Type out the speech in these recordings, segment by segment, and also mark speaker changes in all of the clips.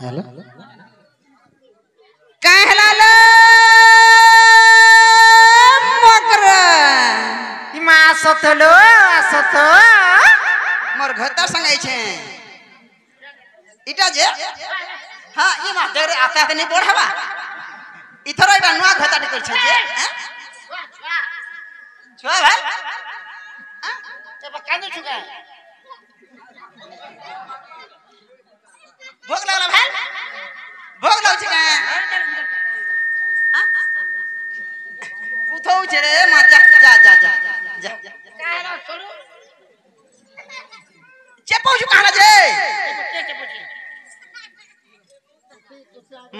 Speaker 1: hello कहला लो मकरा
Speaker 2: इमा सतलो सत
Speaker 1: मोर घर संगे छे इटा जे हां ई मा देरे आता त नहीं पढ़ावा इथरो इटा नुआ घता कर छे जे छुआ भाई
Speaker 2: ते कांदे छुगा
Speaker 1: भोग लागला भाई भोग लाग छे उठो छे रे मा जा जा जा जा जा
Speaker 2: काला छोड़ू
Speaker 1: चेपो छु कहला जे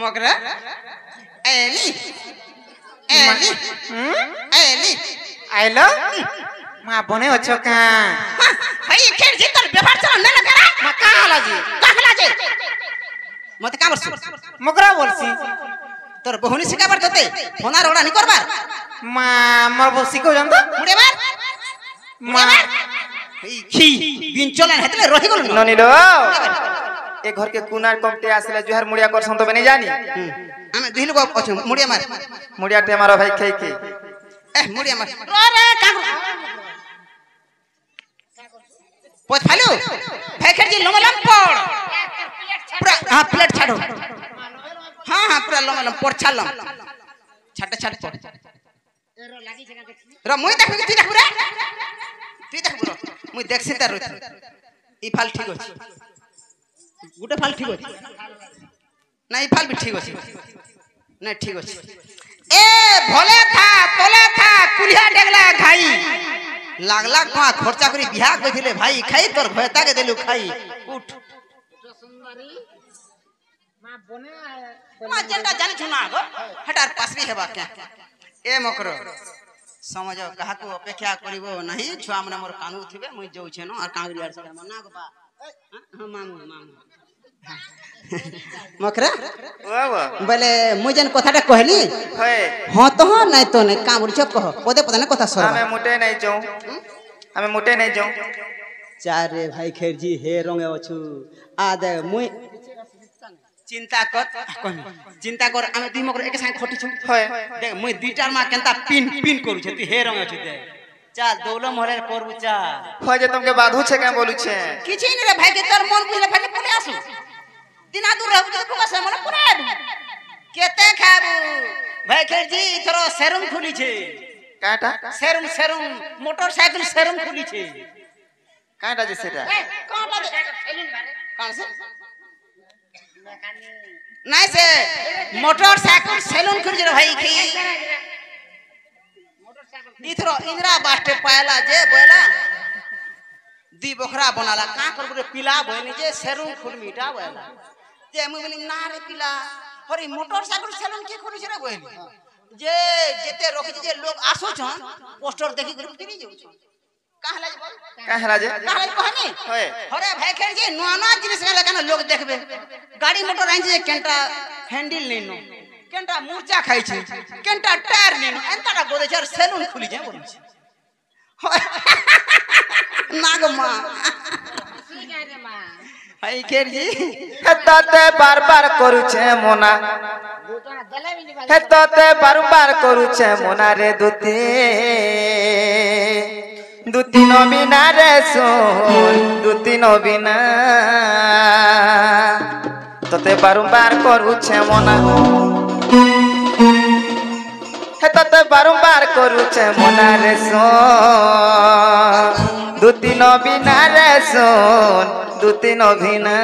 Speaker 1: मकरा एली एली एली
Speaker 2: आइलो मा बने अछो का
Speaker 1: भाई खेर जी तोर व्यवहार चल न करा
Speaker 2: मा कहला जी
Speaker 1: मत का बरसु
Speaker 2: मकरा बोलसी
Speaker 1: तोर बहुनी सिखाबर तते होना रोड़ा नहीं करबार
Speaker 2: मा मोर बो सिको जानता
Speaker 1: मुड़े मार
Speaker 2: मा
Speaker 1: खी बिन चलन हेतले रहि गलो
Speaker 2: ननिलो ए घर के कुनार कमटे आसले जुहार मुड़िया कर संतो बने जानी
Speaker 1: हमें दिल को अछि मुड़िया मार
Speaker 2: मुड़िया टे मारो भाई खाई के
Speaker 1: ए मुड़िया मार रे का पोत फालू फेखर जी लमलम पड़ पूरा हां प्लेट छाड़ो हां हां पूरा लमलम पड़ छालम छाट छाट पड़
Speaker 2: एरो लागी जगह देखी
Speaker 1: रे मुई देख तू देख रे तू देख बुरो मुई देखसी तार ई फाल ठीक अछि गुटे फाल ठीक अछि ना ई फाल भी ठीक अछि ना ठीक अछि ए भोले था तोले था कुलिया डेगला खाई लागला का खर्चा करी बियाह कइथिले भाई खाई तोर भयता के देलु खाई उठ
Speaker 2: जो सुंदरी मा बने
Speaker 1: मा जेटा जानि छुना गो हटार पासरी हेबा के ए मकरो समझ कहा को अपेक्षा करिवो नहीं छुआ मन मोर कानू थिबे मुई जाउ छे न और कांगरी आर से मना गो बा हां मामू मामू मकरा
Speaker 2: वाह
Speaker 1: बोले मुई जन कथाटा कहली
Speaker 2: है
Speaker 1: हां तो हां नहीं तो नहीं का बोल छ कह पदे पदे न कथा सर
Speaker 2: हमें मुटे नहीं जाऊं
Speaker 1: चार रे भाई खेर जी हे रंगे अछु आ दे मुई चिंता कर आमे दुई मकर एक संग खटी छु
Speaker 2: है
Speaker 1: देख मुई दुईटार मा केनता पिन पिन करू छ तू हे रंगे अछु दे चल दौलम होले करबू चा
Speaker 2: हो जे तुमके बाधू छे का बोलू छे
Speaker 1: किछि नहीं रे भाई के तोर मन बुझले भाई पुने आसु दिना दूर रहबू तो कुमा से मन पुने केते खाबू भाई खेर जी थरो शोरूम खुली छे
Speaker 2: काटा
Speaker 1: शोरूम मोटरसाइकिल शोरूम खुली छे
Speaker 2: काटा जे सेटा
Speaker 1: काटा दे कौन से नहीं से मोटरसाइकिल सैलून खुली रे भाई की इथरो इंदिरा बास्टे पायला जे बोला दी बखरा बनाला का कर रे पिला बनी जे शोरूम खुल मीटा बोला जे मु बोली ना रे पिला हरी मोटरसाइकिल सैलून के खुली रे बोली जे जेते रोकी जे लोग आसो छन पोस्टर देखि कर फिरी जाउ छन कहला जे बोल
Speaker 2: कहला जे
Speaker 1: कहनी
Speaker 2: होय
Speaker 1: अरे भाई खेर जे नोना जिनिस गला कना लोग देखबे गाड़ी मोटर आइन जे केंटा हैंडल नै नो केंटा मूर्छा खाइ छै केंटा टायर नै नो एंता बोले छै सैलून खुली जे बोलै छै नागमा भाई खेर जी
Speaker 2: हेतते बार बार करू छे मोना हेतते बार बार करू छे मोना रे दुती नबिना रे सोन दुती नबिना तते बारंबार करू छे मोना हेतते बारंबार करू छे मोना रे सोन दुती नबिना रे सोन दुती नबिना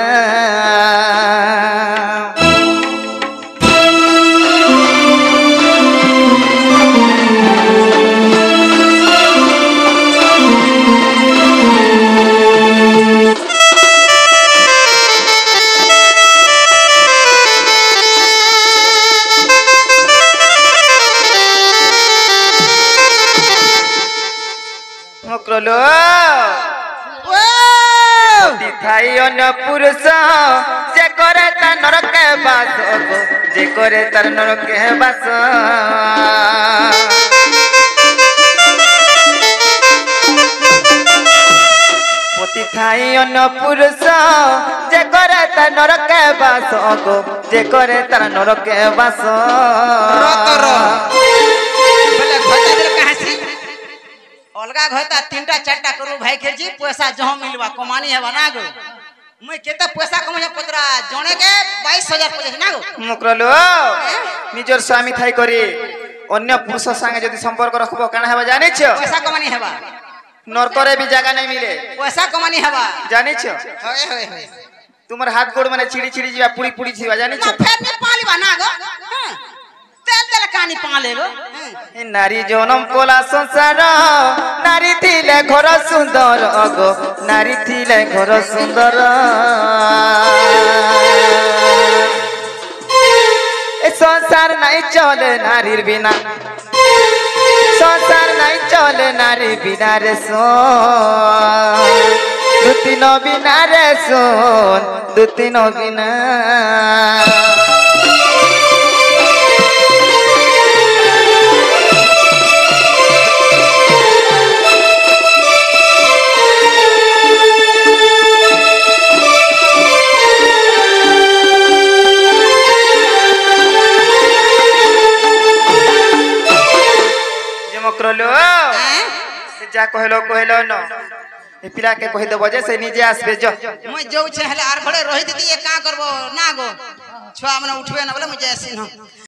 Speaker 2: मकरलो दिखाई अन्य पुरुष जे करे तार नरके बास जे करे तार नरके बास पति थाई अन्य पुरुष जे करे তার নরকে বাস গো যে করে তার নরকে বাস
Speaker 1: बोले घोता दिल कहां से अलगा घोता तीनटा चारटा करू भाई के जी पैसा जहां मिलवा कमानी है बना गो मैं केते पैसा कमाय पतरा जणे के 22000 पैसा ना गो
Speaker 2: मुकरलो निजर स्वामी थाई करी अन्य पुरुष संगे जदि संपर्क रखबो काना हेबा जानि छ
Speaker 1: पैसा कमानी हेबा
Speaker 2: नरकरे भी जगह नहीं मिले
Speaker 1: पैसा कमानी हेबा
Speaker 2: जानि छ
Speaker 1: होय होय होय
Speaker 2: तुमर हाथ गोड़ माने चिड़ी चिड़ी जीवा पुड़ी पुड़ी जीवा जानि छ
Speaker 1: फेर ने पाली बना गो तेल तेल कानी पाले गो
Speaker 2: नारी जनम कोला संसार नारी थिले घर सुंदर अगो नारी थिले घर सुंदर ए संसार नहीं चले नारीर बिना संसार नहीं चले नारी बिना रे सोन दुती न बिना रे सोन दुती न बिना मकरलो जा कहलो कहलो न ए पिला के कहि देबो जे से निजे आसबे जो
Speaker 1: मैं जो छे हले आर घरे रहि दीदी ए का करबो ना गो छुआ मने उठबे ना बोले मैं जैसी न